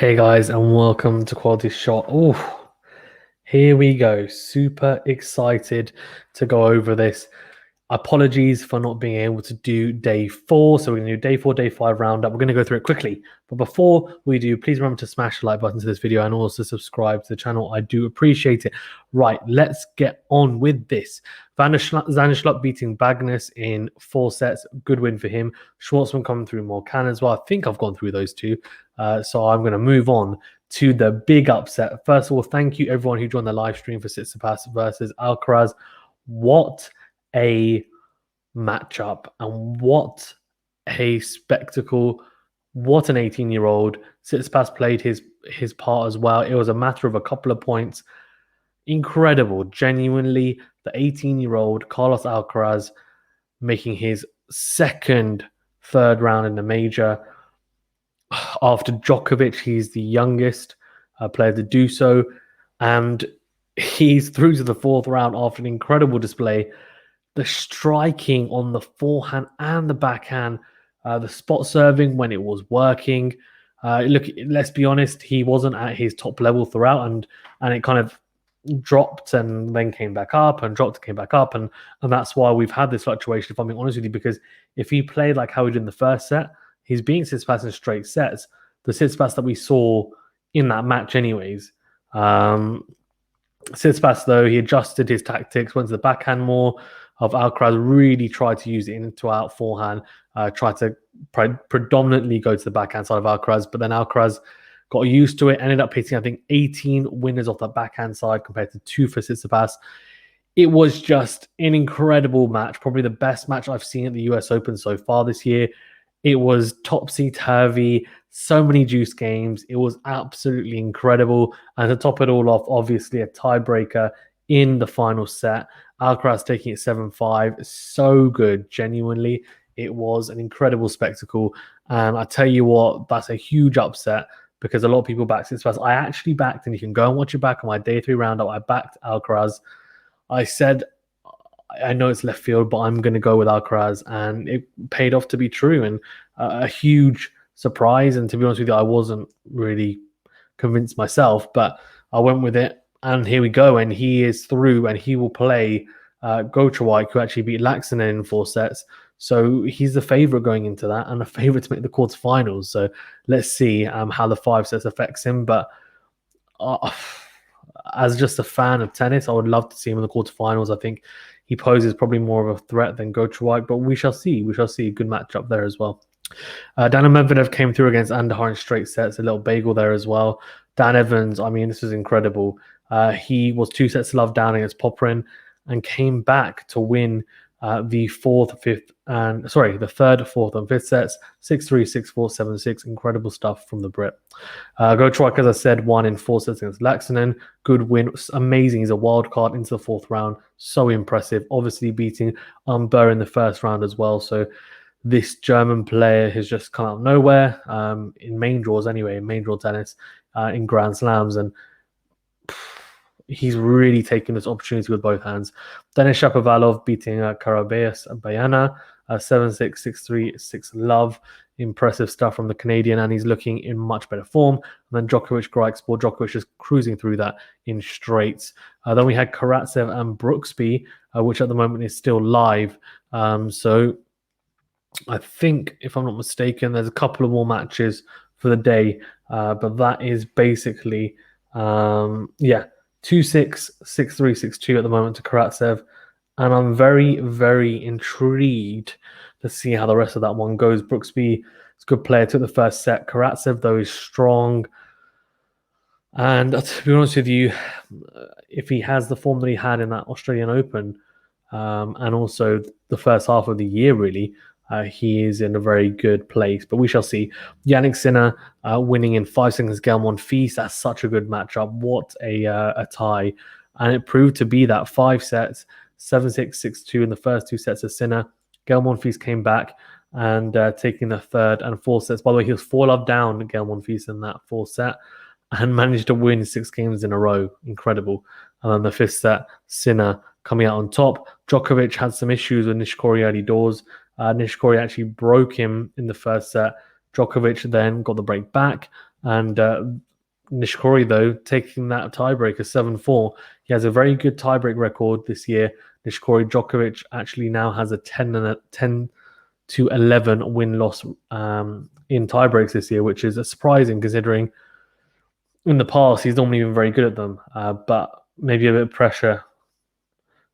Hey guys, and welcome to Quality Shot. Oh, here we go. Super excited to go over this. Apologies for not being able to do day 4. So we're going to do day 4, day 5 roundup. We're going to go through it quickly. But before we do, please remember to smash the like button to this video and also subscribe to the channel. I do appreciate it. Right, let's get on with this. Zanishluk beating Bagnes in 4 sets. Good win for him. Schwartzman coming through Morcan as well. I think I've gone through those two. So I'm going to move on to the big upset. First of all, thank you everyone who joined the live stream for Tsitsipas versus Alcaraz. What a matchup and what a spectacle. What an 18-year-old. Tsitsipas played his part as well. It was a matter of a couple of points. Incredible. Genuinely, the 18-year-old Carlos Alcaraz making his third round in the major. After Djokovic, he's the youngest player to do so. And he's through to the 4th round after an incredible display. The striking on the forehand and the backhand, the spot serving when it was working. Look, let's be honest, he wasn't at his top level throughout, and it kind of dropped and then came back up and dropped and came back up, and that's why we've had this fluctuation, if I'm being honest with you, because if he played like how he did in the first set, he's beating Tsitsipas in straight sets. The Tsitsipas that we saw in that match anyways. Tsitsipas, though, he adjusted his tactics, went to the backhand more. Of Alcaraz really tried to use it into out forehand, tried to predominantly go to the backhand side of Alcaraz, but then Alcaraz got used to it, ended up hitting, I think, 18 winners off that backhand side compared to 2 for Tsitsipas. It was just an incredible match, probably the best match I've seen at the US Open so far this year. It was topsy-turvy, so many juice games. It was absolutely incredible. And to top it all off, obviously a tiebreaker in the final set. Alcaraz taking it 7-5. So good, genuinely. It was an incredible spectacle. And I tell you what, that's a huge upset because a lot of people backed Tsitsipas. I actually backed, and you can go and watch it back on my day 3 roundup. I backed Alcaraz. I said, I know it's left field, but I'm going to go with Alcaraz, and it paid off to be true, and a huge surprise. And to be honest with you, I wasn't really convinced myself, but I went with it, and here we go. And he is through, and he will play Djokovic, who actually beat Laxonen in 4 sets. So he's the favorite going into that, and a favorite to make the quarterfinals. So let's see how the 5 sets affects him. But as just a fan of tennis, I would love to see him in the quarterfinals. I think he poses probably more of a threat than Djokovic, but we shall see. We shall see. Good matchup there as well. Daniil Medvedev came through against Andrey in straight sets. A little bagel there as well. Dan Evans, I mean, this was incredible. He was 2 sets to love down against Popyrin and came back to win the 3rd, 4th, and 5th sets. 6-3, 6-4, 7-6. Incredible stuff from the Brit. Djokovic, as I said, won in 4 sets against Laxonen. Good win. Amazing. He's a wild card into the 4th round. So impressive. Obviously beating Burr in the 1st round as well. So this German player has just come out of nowhere in main draws anyway, in main draw tennis, in Grand Slams. And he's really taken this opportunity with both hands. Denis Shapovalov beating Karabayas Bayana 7-6, 6-3, 6-love. Impressive stuff from the Canadian, and he's looking in much better form. And then Djokovic, Grigspor. Djokovic just cruising through that in straights. Then we had Karatsev and Brooksby, which at the moment is still live. So I think, if I'm not mistaken, there's a couple of more matches for the day. But that is basically, 2-6, 6-3, 6-2 at the moment to Karatsev. And I'm very, very intrigued to see how the rest of that one goes. Brooksby is a good player, took the 1st set. Karatsev, though, is strong. And to be honest with you, if he has the form that he had in that Australian Open, and also the first half of the year, really, he is in a very good place. But we shall see. Jannik Sinner winning in 5 seconds. Gael Monfils. That's such a good matchup. What a tie. And it proved to be that 5 sets, 7-6, 6-2 in the first 2 sets of Sinner. Gael Monfils came back and taking the 3rd and 4th sets. By the way, he was 4-love down, Gael Monfils, in that 4th set and managed to win 6 games in a row. Incredible. And then the 5th set, Sinner coming out on top. Djokovic had some issues with Nishikori early doors. Nishikori actually broke him in the 1st set. Djokovic then got the break back And Nishikori, though, taking that tiebreaker 7-4. He has a very good tiebreak record this year. Nishikori Djokovic actually now has a 10 to 11 win-loss in tiebreaks this year, which is surprising considering in the past he's normally been very good at them. But maybe a bit of pressure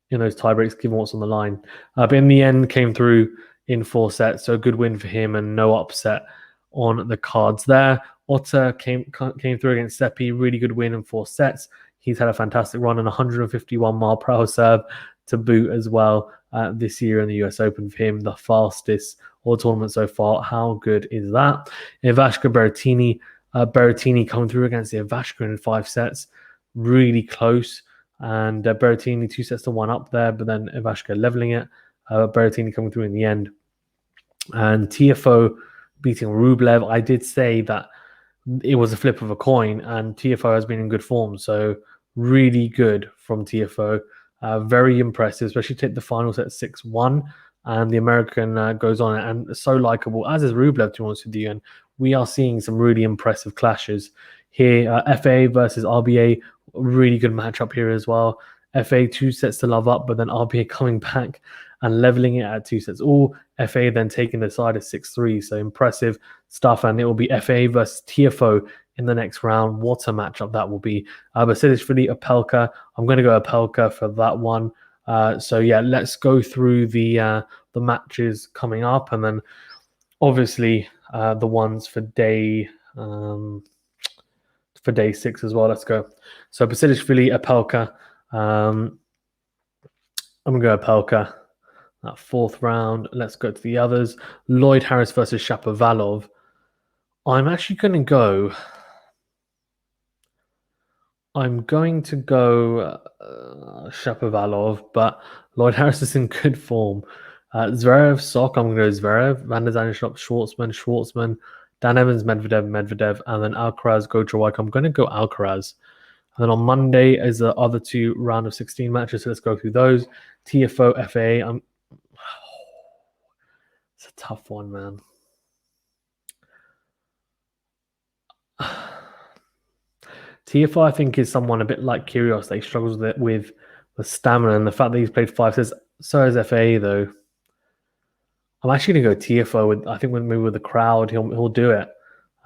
in those tiebreaks given what's on the line. But in the end, came through in 4 sets, so a good win for him and no upset on the cards there. Otter came through against Seppi, really good win in 4 sets. He's had a fantastic run and 151 mile per hour serve to boot as well this year in the US Open for him, the fastest all tournament so far. How good is that? Ivashka Berrettini, Berrettini coming through against Ivashka in 5 sets, really close. And Berrettini 2 sets to 1 up there, but then Ivashka leveling it. Berrettini coming through in the end. And TFO beating Rublev. I did say that it was a flip of a coin, and TFO has been in good form. So really good from TFO. Very impressive, especially take the final set 6-1. And the American goes on and so likable, as is Rublev, to be honest with you. And we are seeing some really impressive clashes here. FA versus RBA, really good matchup here as well. FA 2 sets to love up, but then RBA coming back and leveling it at 2 sets all. FA then taking the side at 6-3. So impressive stuff. And it will be FA versus TFO in the next round. What a matchup that will be. Basilashvili, Opelka. I'm going to go Opelka for that one. So yeah, let's go through the matches coming up, and then obviously the ones for day 6 as well. Let's go. So Basilashvili, Opelka. I'm gonna go Opelka. That 4th round. Let's go to the others. Lloyd Harris versus Shapovalov. I'm actually going to go. I'm going to go Shapovalov, but Lloyd Harris is in good form. Zverev, Sok, I'm going to go Zverev. Van der Zandschulp, Schwartzman. Dan Evans, Medvedev. And then Alcaraz, Gojrawak. I'm going to go Alcaraz. And then on Monday is the other 2 round of 16 matches. So let's go through those. TFO, FA. It's a tough one, man. TFO, I think, is someone a bit like Kyrgios. He struggles with the stamina, and the fact that he's played 5 sets. So is FA, though. I'm actually going to go TFO. I think maybe with the crowd, he'll do it.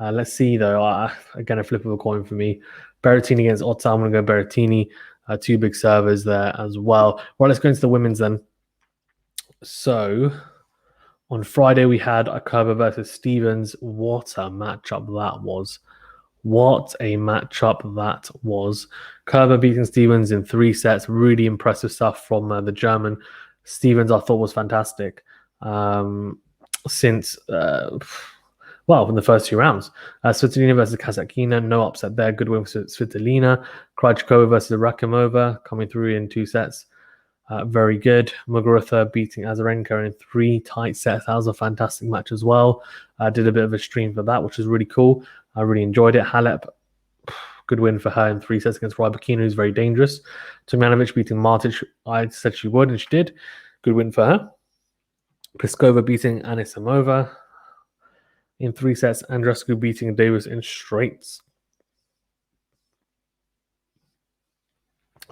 Let's see, though. Again, a flip of a coin for me. Berrettini against Otta. I'm going to go Berrettini. 2 big servers there as well. Right, let's go into the women's then. So on Friday, we had a Kerber versus Stevens. What a matchup that was. What a matchup that was. Kerber beating Stevens in 3 sets. Really impressive stuff from the German. Stevens, I thought, was fantastic since, in the first 2 rounds. Svitolina versus Kasatkina. No upset there. Good win for Svitolina. Krajcikova versus Rakimova coming through in 2 sets. Very good. Muguruza beating Azarenka in 3 tight sets. That was a fantastic match as well. Did a bit of a stream for that, which was really cool. I really enjoyed it. Halep, good win for her in 3 sets against Raducanu, who's very dangerous. Tomjanovic beating Martic. I said she would, and she did. Good win for her. Pliskova beating Anisimova in 3 sets. Andreescu beating Davis in straights.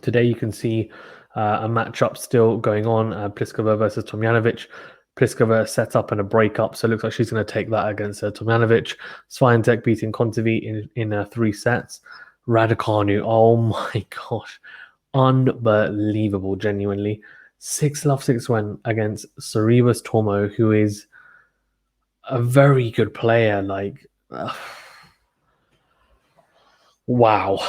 Today you can see a matchup still going on. Pliskova versus Tomjanovic. Pliskova set up and a breakup, so it looks like she's going to take that against Tomjanovic. Swiatek beating Kontavi in 3 sets. Raducanu, oh my gosh. Unbelievable, genuinely. 6-6 win against Sorribes Tormo, who is a very good player. Wow.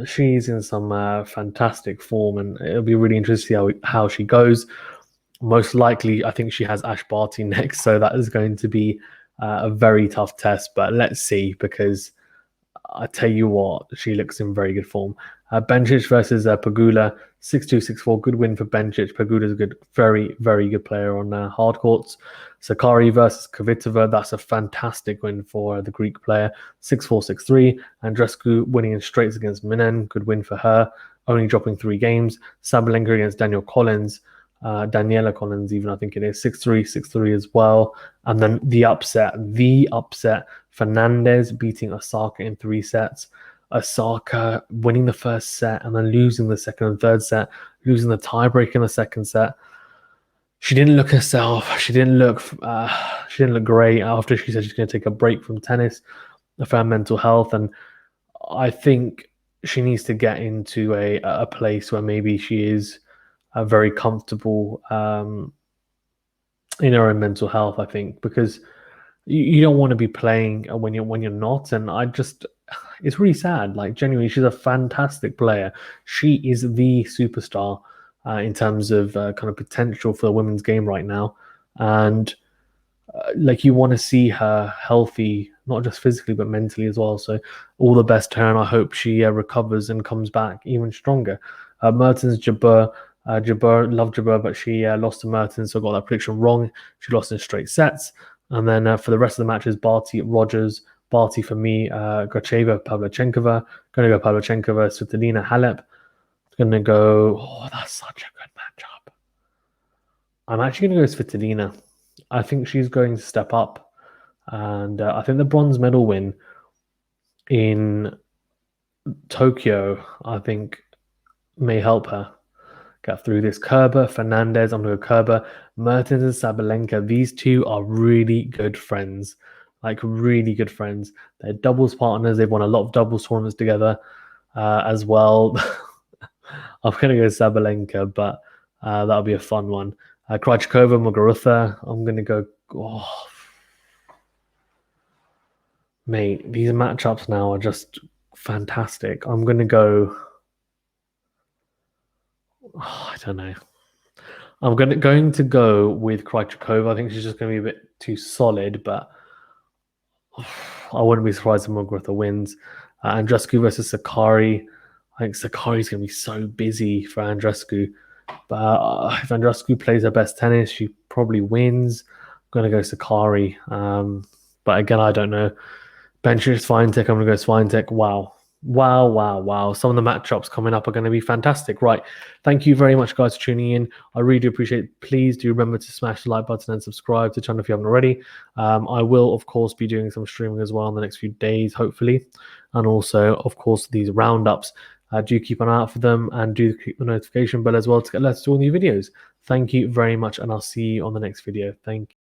She's in some fantastic form, and it'll be really interesting to see how she goes. Most likely, I think she has Ash Barty next, so that is going to be a very tough test. But let's see, because I tell you what, she looks in very good form. Bencic versus Pegula, 6-2, 6-4. Good win for Bencic. Pegula's a good, very, very good player on hard courts. Sakari versus Kvitova, that's a fantastic win for the Greek player. 6-4, 6-3. Andreescu winning in straights against Minen. Good win for her. Only dropping 3 games. Sabalenka against Daniel Collins. Daniela Collins, even I think it is 6-3, 6-3 as well. And then the upset, Fernandez beating Osaka in 3 sets. Osaka winning the first set and then losing the second and third set, losing the tiebreak in the second set. She didn't look herself. She didn't look great after she said she's going to take a break from tennis for her mental health. And I think she needs to get into a place where maybe she is very comfortable in her own mental health. I think because you don't want to be playing when you're not. And it's really sad. Like genuinely, she's a fantastic player. She is the superstar in terms of kind of potential for the women's game right now. And like you want to see her healthy, not just physically but mentally as well. So all the best to her, and I hope she recovers and comes back even stronger. Mertens Jabeur, loved Jabeur, but she lost to Mertens, so I got that prediction wrong. She lost in straight sets, and then for the rest of the matches, Barty, Rogers, Barty for me, Gracheva, Pavlyuchenkova. Going to go Pavlyuchenkova, Svitolina, Halep. Going to go. Oh, that's such a good matchup. I'm actually going to go Svitolina. I think she's going to step up. And I think the bronze medal win in Tokyo, I think, may help her get through this. Kerber, Fernandez, I'm going to go Kerber. Mertens and Sabalenka, these two are really good friends. Like, really good friends. They're doubles partners. They've won a lot of doubles tournaments together as well. I'm going to go Sabalenka, but that'll be a fun one. Krejcikova, Muguruza, I'm going to go... Oh, mate, these matchups now are just fantastic. I'm going to go... Oh, I don't know. I'm going to go with Krejcikova. I think she's just going to be a bit too solid, but I wouldn't be surprised if Muguruza wins. Andreescu versus Sakari. I think Sakari's going to be so busy for Andreescu. But if Andreescu plays her best tennis, she probably wins. I'm going to go Sakari. But again, I don't know. Benches, Swiatek. I'm going to go Swiatek. Wow. Some of the matchups coming up are going to be fantastic. Right. Thank you very much, guys, for tuning in. I really do appreciate it. Please do remember to smash the like button and subscribe to the channel if you haven't already. I will, of course, be doing some streaming as well in the next few days, hopefully. And also, of course, these roundups. Do keep an eye out for them and do keep the notification bell as well to get alerts to all new videos. Thank you very much, and I'll see you on the next video. Thank you.